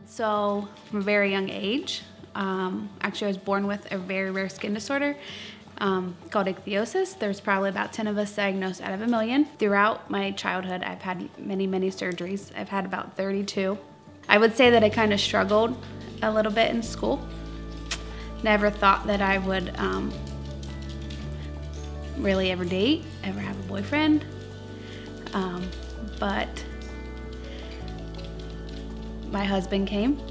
So from a very young age, actually I was born with a very rare skin disorder called ichthyosis. There's probably about 10 of us diagnosed out of a million. Throughout my childhood, I've had many surgeries. I've had about 32. I would say that I kind of struggled a little bit in school. Never thought that I would really ever date, ever have a boyfriend. But my husband came.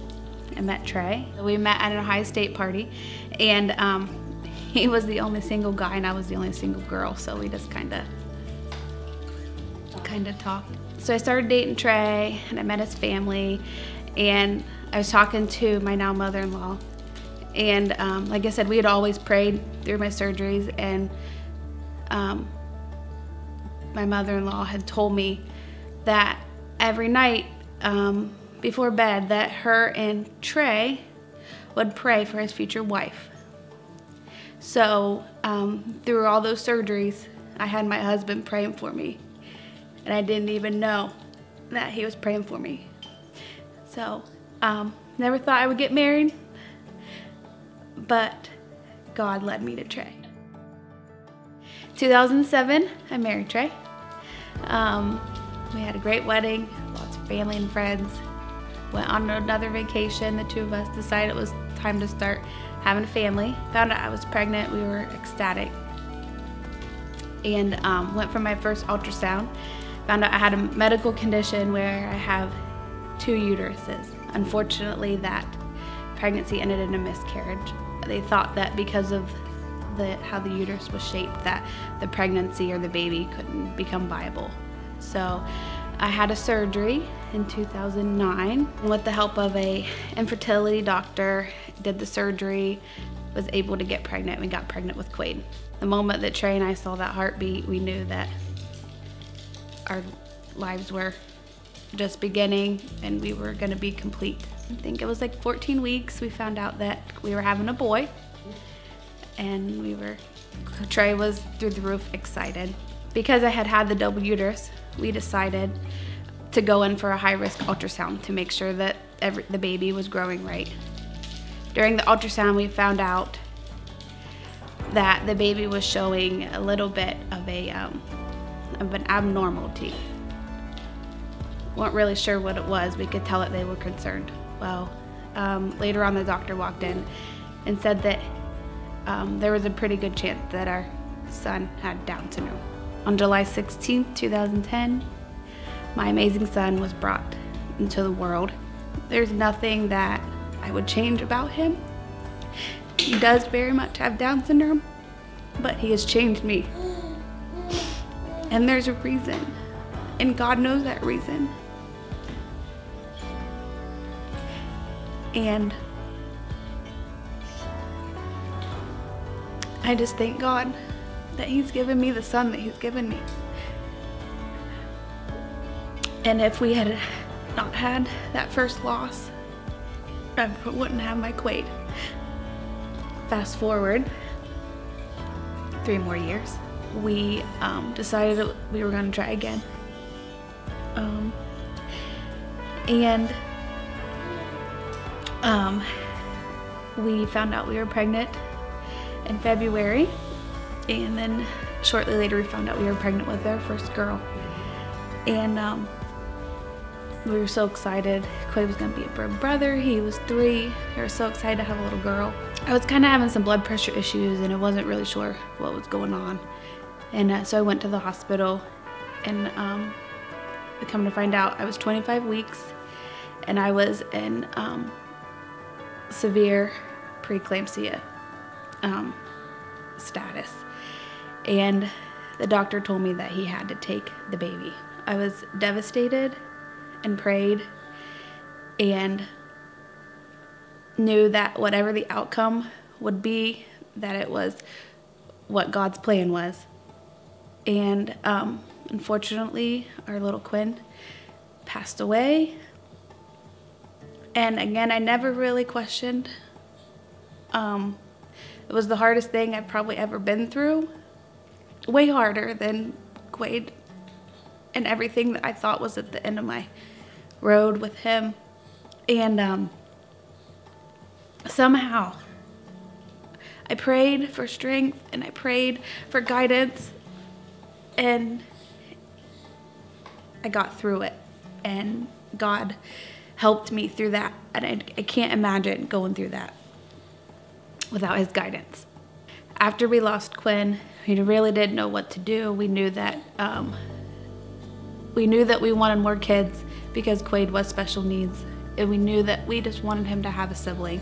I met Trey. We met at an Ohio State party, and he was the only single guy and I was the only single girl, so we just kind of talked. So I started dating Trey, and I met his family, and I was talking to my now mother-in-law, and like I said, we had always prayed through my surgeries, and my mother-in-law had told me that every night before bed that her and Trey would pray for his future wife. So through all those surgeries, I had my husband praying for me, and I didn't even know that he was praying for me. So never thought I would get married, but God led me to Trey. 2007, I married Trey. We had a great wedding, lots of family and friends. Went on another vacation. The two of us decided it was time to start having a family. Found out I was pregnant. We were ecstatic. And went for my first ultrasound. Found out I had a medical condition where I have 2 uteruses. Unfortunately, that pregnancy ended in a miscarriage. They thought that because of how the uterus was shaped, that the pregnancy or the baby couldn't become viable. So I had a surgery in 2009. With the help of a infertility doctor, did the surgery, was able to get pregnant. We got pregnant with Quaid. The moment that Trey and I saw that heartbeat, we knew that our lives were just beginning and we were gonna be complete. I think it was like 14 weeks, we found out that we were having a boy, and Trey was through the roof excited. Because I had the double uterus, we decided to go in for a high-risk ultrasound to make sure that the baby was growing right. During the ultrasound, we found out that the baby was showing a little bit of an abnormality. Weren't really sure what it was. We could tell that they were concerned. Well, later on, the doctor walked in and said that there was a pretty good chance that our son had Down syndrome. On July 16th, 2010, my amazing son was brought into the world. There's nothing that I would change about him. He does very much have Down syndrome, but he has changed me. And there's a reason, and God knows that reason. And I just thank God that He's given me the son that He's given me. And if we had not had that first loss, I wouldn't have my Quaid. Fast forward 3 more years, we decided that we were going to try again. We found out we were pregnant in February, and then shortly later we found out we were pregnant with our first girl. And we were so excited. Quaid was gonna be a brother. He was 3. We were so excited to have a little girl. I was kind of having some blood pressure issues, and I wasn't really sure what was going on. And so I went to the hospital, and come to find out I was 25 weeks, and I was in severe preeclampsia status. And the doctor told me that he had to take the baby. I was devastated and prayed and knew that whatever the outcome would be, that it was what God's plan was. And unfortunately, our little Quinn passed away. And again, I never really questioned. It was the hardest thing I've probably ever been through. Way harder than Quaid and everything that I thought was at the end of my road with him. And somehow I prayed for strength and I prayed for guidance, and I got through it, and God helped me through that. And I can't imagine going through that without his guidance. After we lost Quinn, we really didn't know what to do. We knew that we wanted more kids because Quaid was special needs, and we knew that we just wanted him to have a sibling.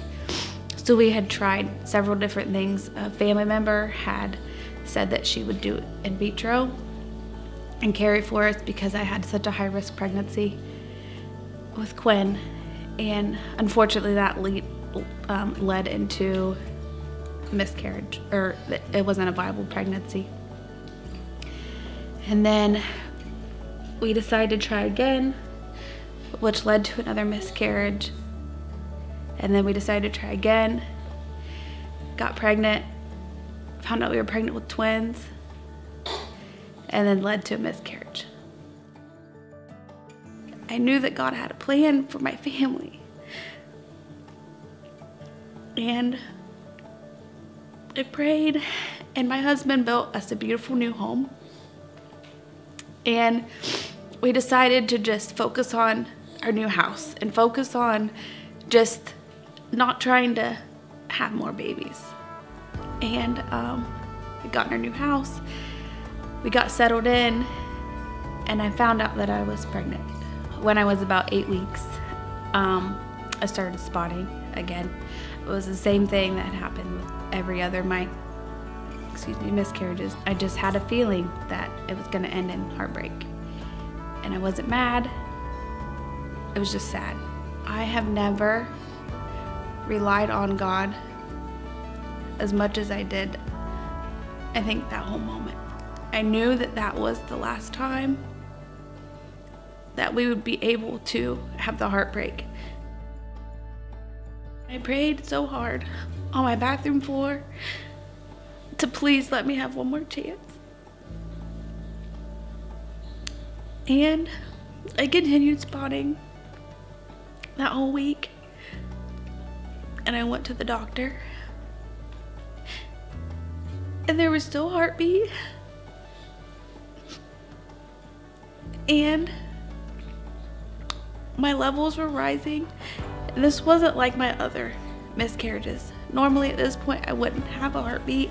So we had tried several different things. A family member had said that she would do in vitro and carry for us because I had such a high-risk pregnancy with Quinn, and unfortunately that led into miscarriage, or it wasn't a viable pregnancy. And then we decided to try again, which led to another miscarriage. And then we decided to try again, got pregnant, found out we were pregnant with twins, and then led to a miscarriage. I knew that God had a plan for my family. And I prayed, and my husband built us a beautiful new home. And we decided to just focus on our new house and focus on just not trying to have more babies. And we got in our new house, we got settled in, and I found out that I was pregnant. When I was about 8 weeks, I started spotting again. It was the same thing that happened with every other miscarriages. I just had a feeling that it was gonna end in heartbreak. And I wasn't mad, it was just sad. I have never relied on God as much as I did, I think, that whole moment. I knew that that was the last time that we would be able to have the heartbreak. I prayed so hard on my bathroom floor to please let me have one more chance. And I continued spotting that whole week. And I went to the doctor, and there was still a heartbeat, and my levels were rising. And this wasn't like my other miscarriages. Normally at this point I wouldn't have a heartbeat,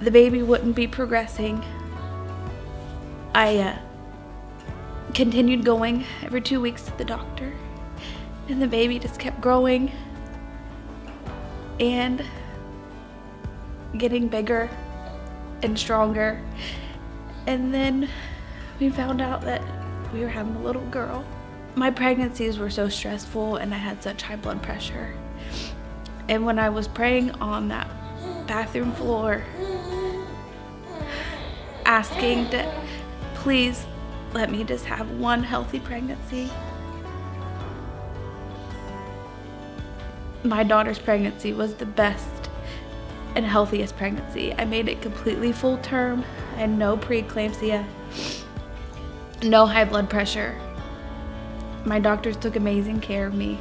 the baby wouldn't be progressing. I continued going every 2 weeks to the doctor, and the baby just kept growing and getting bigger and stronger. And then we found out that we were having a little girl. My pregnancies were so stressful, and I had such high blood pressure. And when I was praying on that bathroom floor, asking to please let me just have one healthy pregnancy, my daughter's pregnancy was the best and healthiest pregnancy. I made it completely full term. I had no preeclampsia, no high blood pressure. My doctors took amazing care of me,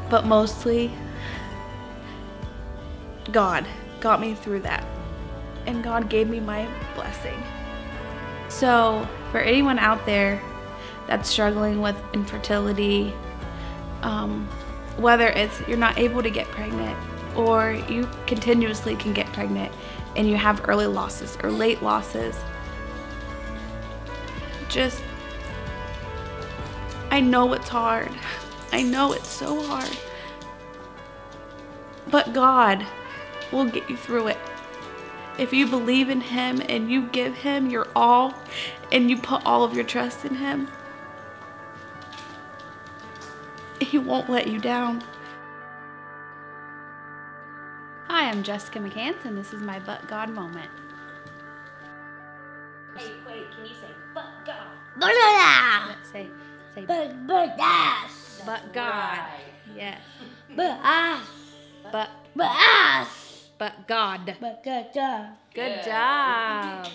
but mostly God got me through that, and God gave me my blessing. So for anyone out there that's struggling with infertility, whether it's you're not able to get pregnant, or you continuously can get pregnant and you have early losses or late losses, just, I know it's hard. I know it's so hard. But God will get you through it. If you believe in Him and you give Him your all and you put all of your trust in Him, He won't let you down. Hi, I'm Jessica McCance, and this is my ButGod moment. Hey, Quaid, can you say ButGod? Let's say ButGod. ButGod. Right. Yes. ButGod. ButGod. ButGod. Good job.